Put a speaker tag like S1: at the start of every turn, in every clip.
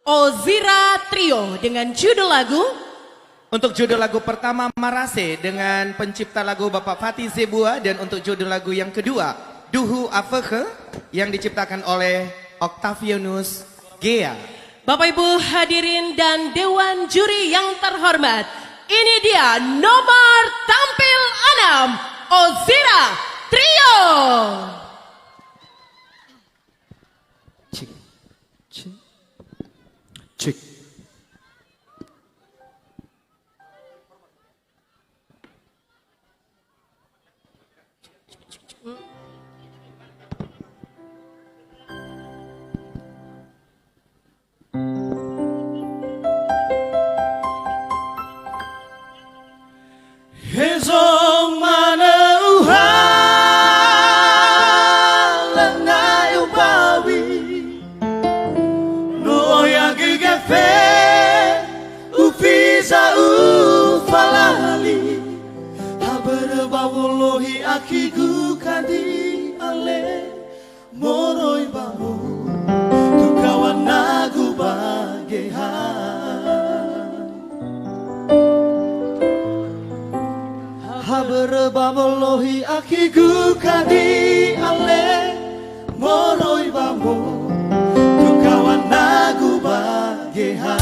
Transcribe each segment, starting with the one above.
S1: Ozira Trio dengan judul lagu.
S2: Untuk judul lagu pertama Marase dengan pencipta lagu Bapak Fatih Zebua, dan untuk judul lagu yang kedua Duhu Afeke yang diciptakan oleh Octavianus Gea.
S1: Bapak Ibu hadirin dan Dewan Juri yang terhormat, ini dia nomor tampil 6 Ozira Trio.
S2: Cik, cik, cik.
S3: Hezong mana lengai upawi no yagi gefe ufiza ufalali haber bawolohi akigu kadi ale moroi bawo tu kawan nagu bagehan Berbabolohi akiku kadi ale moroi bamo tu kawan nagu bagehan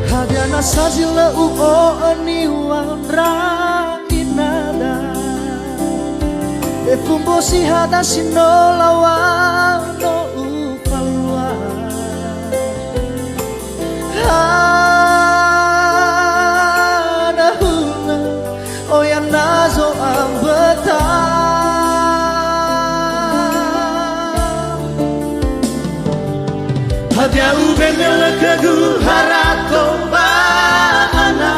S3: hadiana sajila uo aniwan ra inada efumbosi hada sinolawa no ufalwa Anahuna oh yang nazo ambeta Hadia ube melekagu harato ba ana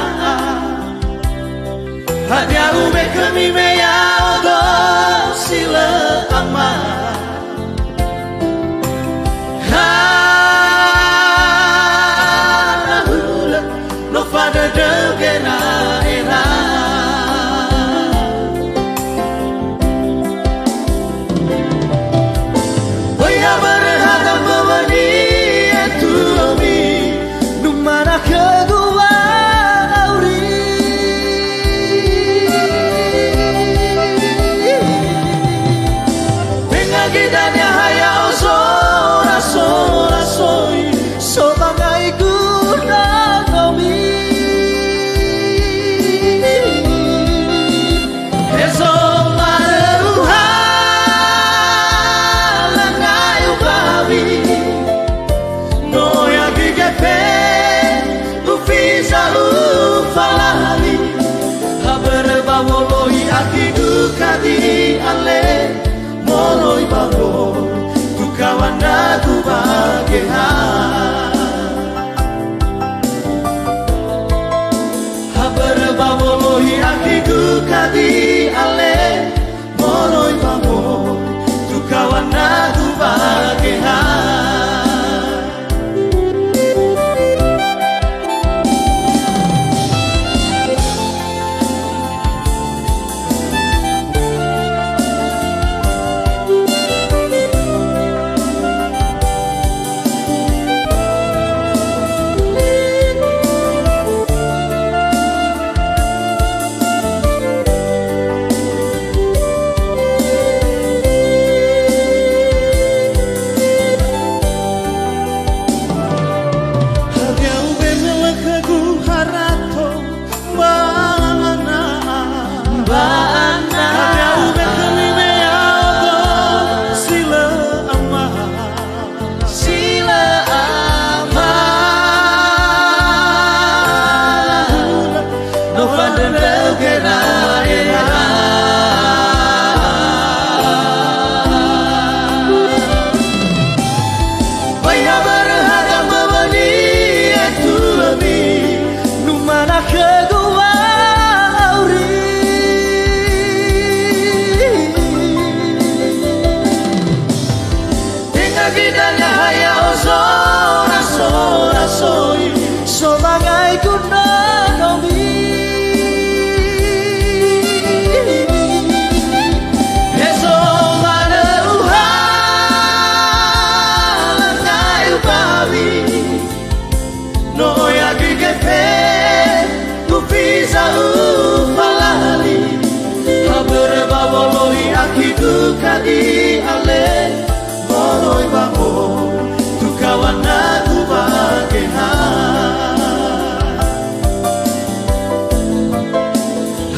S3: Hadia ube kami meya odo sila ama pada degena era Boya berhadap memani itu mi Numana kedua auri Pengagidannya haya osora sora soi Sobangai guna nomi Kadi ale moroi babo tu kawan aku bagehan haber babo lohi akiku kadi ale moroi babo tu kawan aku bagehan kadi ale moroi bamo tu kawan aku bageha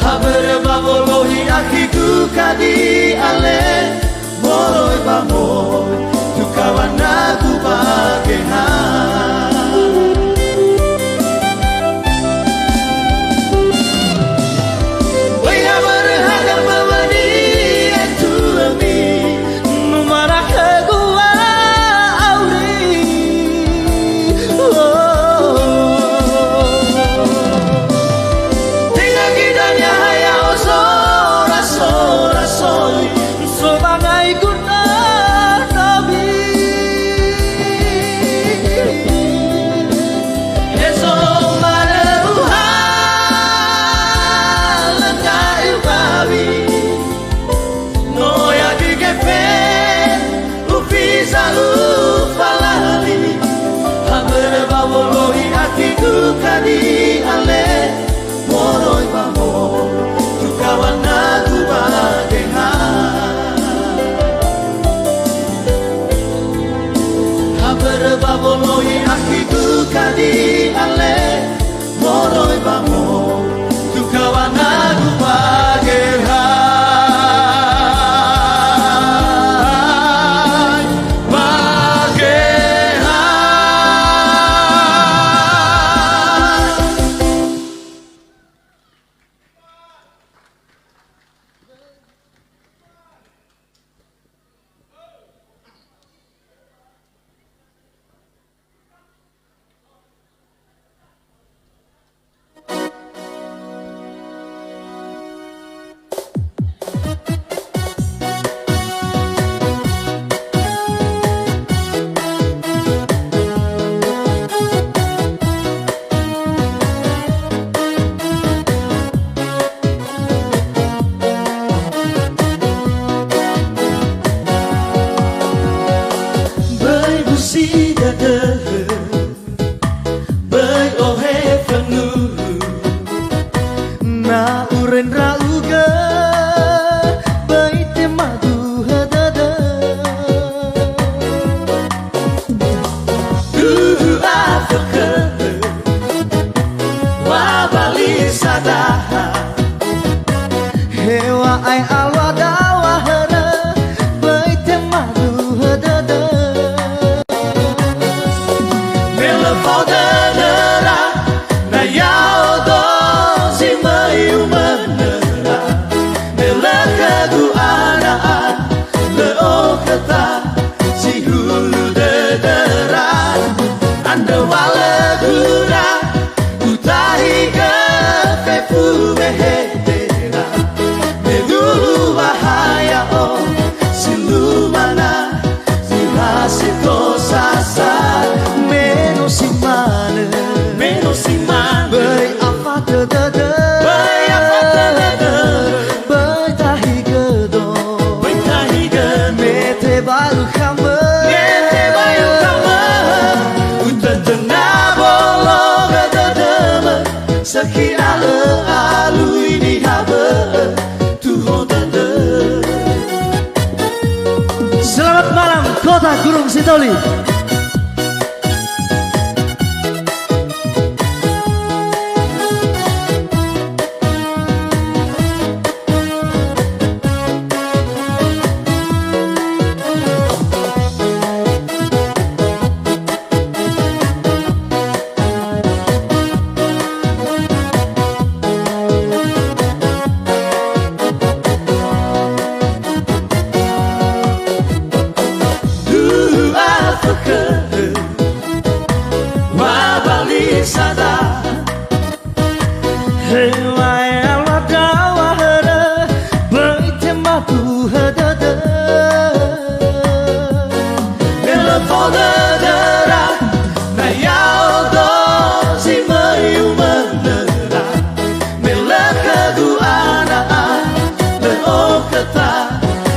S3: haber babolohi akiku kadi ale moroi bamo tu kawan aku bageha kadi ale moroi bamo tu kawan aku bageha haber babolohi akiku kadi ale moroi bamo tu kawan aku bageha Hewa ai alwa dawa hara bai temadu hadada Mela fodera na yao do si mayu manera Mela kadu ana le okata si hulu dedera Anda wala gura utahi ke fefu mehedera bahaya oh silumana silhasito sasa menos imana bai apa tadada bai tahi gedo mete baru kamba udah tengah bolong gadadama sekira le alu ini haba Selamat malam Kota Gunung Sitoli.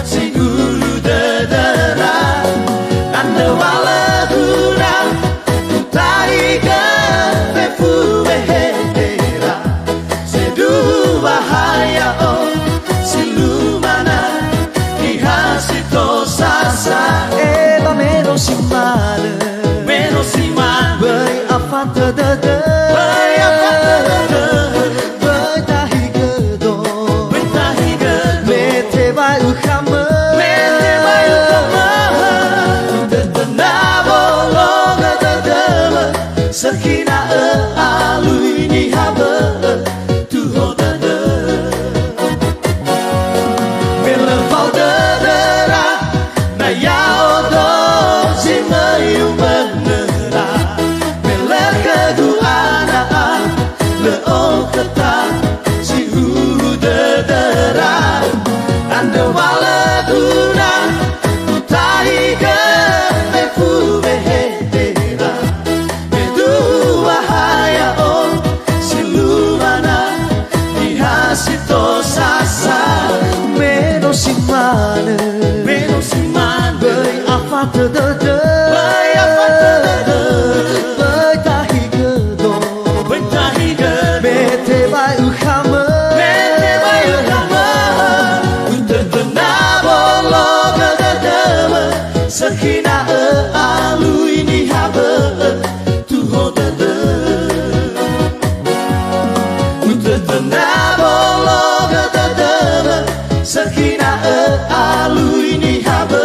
S3: Si ulu dedera anda wala phát tơ tơ tơ với ta hi cơ đồ mê thế vai u kham mơ tơ tơ na bo lo ga tơ tơ mơ sakina alui ni ha mơ tu ho tơ tơ mê lơ phao tơ tơ ra na ya o do si mơ yêu mơ nơ ra mê lơ cơ du ana lơ o cơ ta si hu tơ tơ ra anda wala guna utahi ke me fu me he ra me dua haya o silumana ihasito sasa meno simane với áp phát tơ tơ tơ với ta hi cơ đồ mê thế vai u kham mơ Sakina alui ni habe tu hoda de Utetana bologa de Sakina alui ni habe